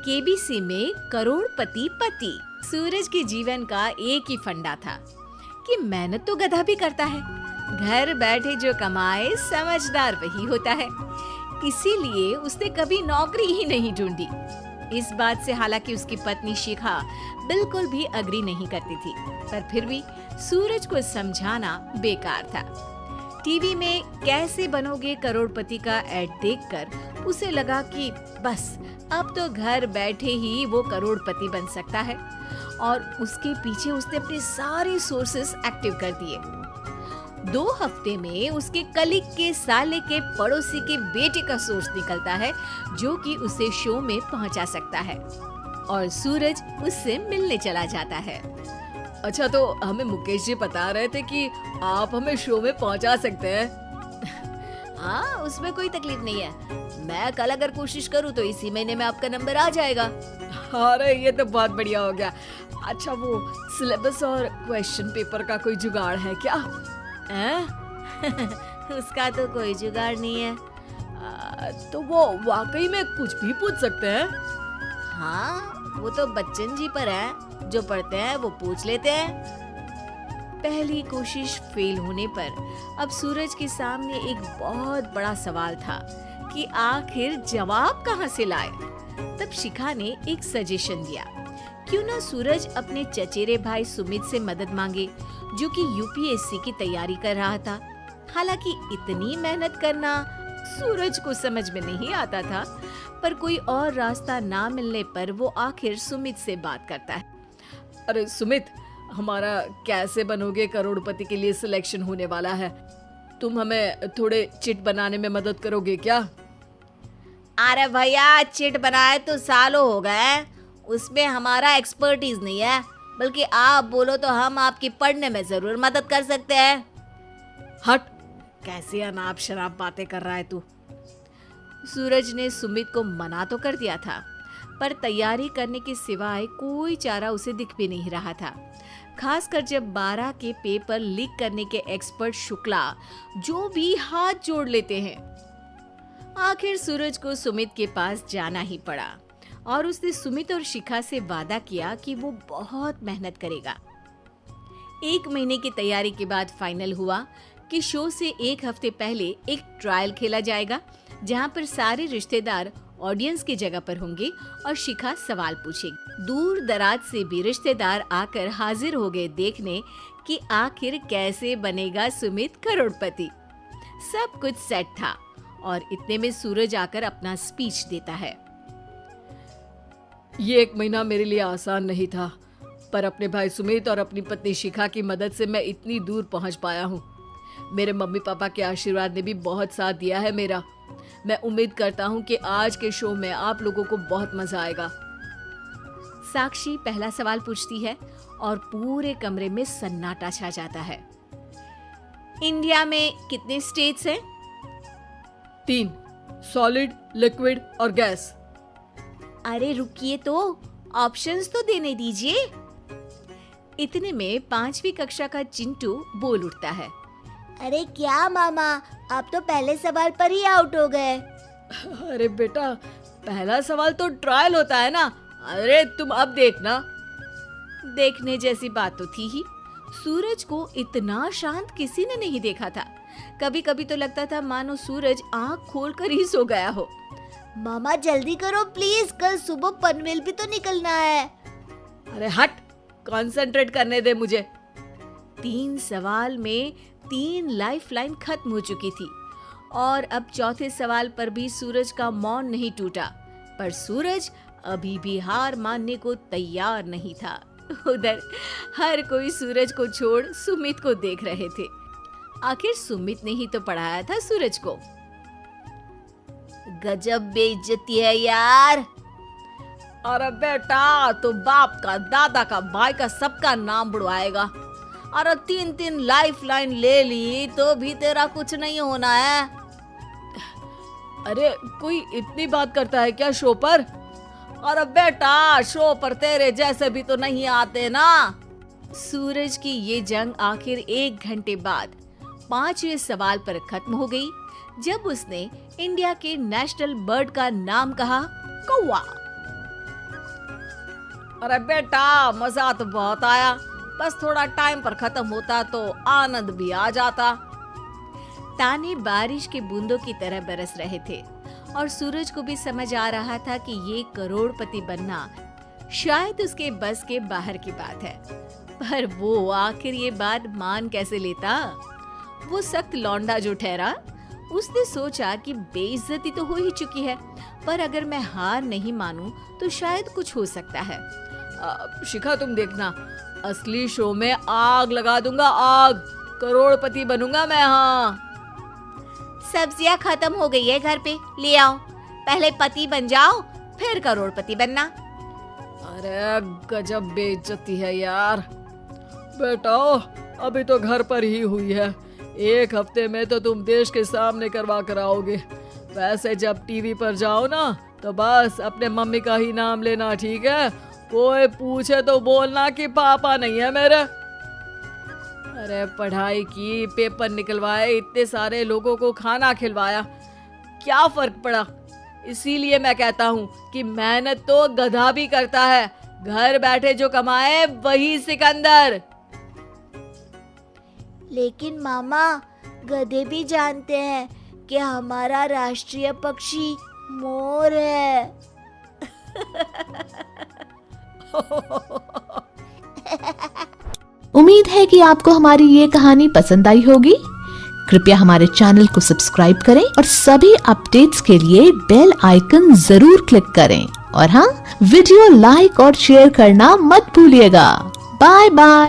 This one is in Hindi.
केबीसी में करोड़पति पति। सूरज के जीवन का एक ही फंडा था कि मेहनत तो गधा भी करता है, घर बैठे जो कमाए समझदार वही होता है। इसीलिए उसने कभी नौकरी ही नहीं ढूंढी। इस बात से हालांकि उसकी पत्नी शिखा बिल्कुल भी अग्री नहीं करती थी, पर फिर भी सूरज को समझाना बेकार था। टीवी में कैसे बनोगे करोड़पति का ऐड देखकर उसे लगा कि बस अब तो घर बैठे ही वो करोड़पति बन सकता है, और उसके पीछे उसने अपने सारे सोर्सेस एक्टिव कर दिए। 2 हफ्ते में उसके कलीग के साले के पड़ोसी के बेटे का सोर्स निकलता है जो कि उसे शो में पहुंचा सकता है, और सूरज उससे मिलने चला जाता है। अच्छा, तो हमें मुकेश जी बता रहे थे कि आप हमें शो में पहुंचा सकते हैं। हाँ, उसमें कोई तकलीफ नहीं है। मैं कल अगर कोशिश करूँ तो इसी महीने में आपका नंबर आ जाएगा। अरे ये तो बहुत बढ़िया हो गया। अच्छा, वो सिलेबस और क्वेश्चन पेपर का कोई जुगाड़ है क्या? उसका तो कोई जुगाड़ नहीं है। तो वो वाकई में कुछ भी पूछ सकते हैं? हाँ, वो तो बच्चन जी पर है, जो पढ़ते हैं वो पूछ लेते हैं। पहली कोशिश फेल होने पर अब सूरज के सामने एक बहुत बड़ा सवाल था कि आखिर जवाब कहाँ से लाए। तब शिखा ने एक सजेशन दिया, क्यों ना सूरज अपने चचेरे भाई सुमित से मदद मांगे, जो कि यूपीएससी की तैयारी कर रहा था। हालांकि इतनी मेहनत करना सूरज को समझ में नहीं आता था, पर कोई और रास्ता ना मिलने पर वो आखिर सुमित से बात करता है। अरे सुमित, हमारा कैसे बनोगे करोड़पति के लिए सिलेक्शन होने वाला है। तुम हमें थोड़े चिट बनाने में मदद करोगे क्या? अरे भैया, चिट बनाए तो सालों हो गए, उसमें हमारा एक्सपर्टीज नहीं है, बल्कि आप बोलो तो हम आपकी पढ़ने में जरूर मदद कर सकते हैं। हट, कैसी अनाप शनाप बातें कर रहा है तू। सूरज ने सुमित को मना तो कर दिया था, पर तैयारी करने के सिवाय कोई चारा उसे दिख भी नहीं रहा था, खासकर जब 12 के पेपर लीक करने के एक्सपर्ट शुक्ला जो भी हाथ जोड़ लेते हैं। आखिर सूरज को सुमित के पास जाना ही पड़ा, और उसने सुमित और शिखा से वादा किया कि वो बहुत मेहनत करेगा। 1 महीने की तैयारी के बाद फाइनल हुआ कि शो से 1 हफ्ते पहले एक ट्रायल खेला जाएगा, जहां पर सारे रिश्तेदार ऑडियंस की जगह पर होंगे और शिखा सवाल पूछेगी। दूर दराज से भी रिश्तेदार आकर हाजिर हो गए देखने कि आखिर कैसे बनेगा सुमित करोड़पति। सब कुछ सेट था, और इतने में सूरज आकर अपना स्पीच देता है। ये 1 महीना मेरे लिए आसान नहीं था, पर अपने भाई सुमित और अपनी पत्नी शिखा की मदद से मैं इतनी दूर पहुंच पाया हूँ। मेरे मम्मी पापा के आशीर्वाद ने भी बहुत साथ दिया है मेरा। मैं उम्मीद करता हूँ कि आज के शो में आप लोगों को बहुत मजा आएगा। साक्षी पहला सवाल पूछती है और पूरे कमरे में सन्नाटा छा जाता है। इंडिया में कितने स्टेट्स हैं? 3, सॉलिड, लिक्विड और गैस। अरे रुकिए, तो ऑप्शंस तो देने दीजिए। इतने में 5वीं कक्षा का चिंटू बोल उठता है। अरे क्या मामा, आप तो पहले सवाल पर ही आउट हो गए। अरे बेटा, पहला सवाल तो ट्रायल होता है ना। अरे तुम अब देखना। देखने जैसी बात तो थी ही। सूरज को इतना शांत किसी ने नहीं देखा था। कभी कभी तो लगता था मानो सूरज आंख खोलकर ही सो गया हो। मामा जल्दी करो प्लीज, कल सुबह पनवेल भी तो निकलना है। अरे हट, कंसंट्रेट करने दे मुझे। 3 सवाल में 3 लाइफलाइन खत्म हो चुकी थी, और अब चौथे सवाल पर भी सूरज का मौन नहीं टूटा। पर सूरज अभी भी हार मानने को तैयार नहीं था। उधर हर कोई सूरज को छोड़ सुमित को देख रहे थे। आखिर सुमित ने ही तो पढ़ाया था सूरज को। गजब बेइज्जती है यार। अरे बेटा, तो बाप का, दादा का, भाई का, सबका नाम बुड़वाएगा। अरे 3 लाइफलाइन ले ली तो भी तेरा कुछ नहीं होना है। अरे कोई इतनी बात करता है क्या शो पर? अरे बेटा, शो पर तेरे जैसे भी तो नहीं आते ना। सूरज की ये जंग आखिर 1 घंटे बाद 5वें सवाल पर खत्म हो गई, जब उसने इंडिया के नेशनल बर्ड का नाम कहा, कौवा। अरे बेटा, मजा तो बहुत आया, बस थोड़ा टाइम पर खत्म होता तो आनंद भी आ जाता। ताने बारिश के बूंदों की तरह बरस रहे थे और सूरज को भी समझ आ रहा था कि ये करोड़पति बनना शायद उसके बस के बाहर की बात है। पर वो आखिर ये बात मान कैसे लेता? वो सख्त लौंडा जो ठहरा, उसने सोचा कि बेइज्जती तो हो ही चुकी है, पर अगर मैं हार नहीं मानूं तो शायद कुछ हो सकता है। शिखा, तुम देखना, असली शो में आग लगा दूंगा, आग, करोड़पति बनूंगा मैं। हाँ, सब्जियां खत्म हो गई है घर पे, ले आओ। पहले पति बन जाओ, फिर करोड़पति बनना। अरे गजब बेइज्जती है यार। बेटा, अभी तो घर पर ही हुई है, 1 हफ्ते में तो तुम देश के सामने करवा कर आओगे। वैसे जब टीवी पर जाओ ना तो बस अपने मम्मी का ही नाम लेना, ठीक है? कोई पूछे तो बोलना कि पापा नहीं है मेरे। अरे पढ़ाई की, पेपर निकलवाए, इतने सारे लोगों को खाना खिलवाया, क्या फर्क पड़ा? इसीलिए मैं कहता हूँ कि मेहनत तो गधा भी करता है, घर बैठे जो कमाए वही सिकंदर। लेकिन मामा, गधे भी जानते हैं कि हमारा राष्ट्रीय पक्षी मोर है। उम्मीद है कि आपको हमारी ये कहानी पसंद आई होगी। कृपया हमारे चैनल को सब्सक्राइब करें और सभी अपडेट्स के लिए बेल आइकन जरूर क्लिक करें। और हाँ, वीडियो लाइक और शेयर करना मत भूलिएगा। Bye bye.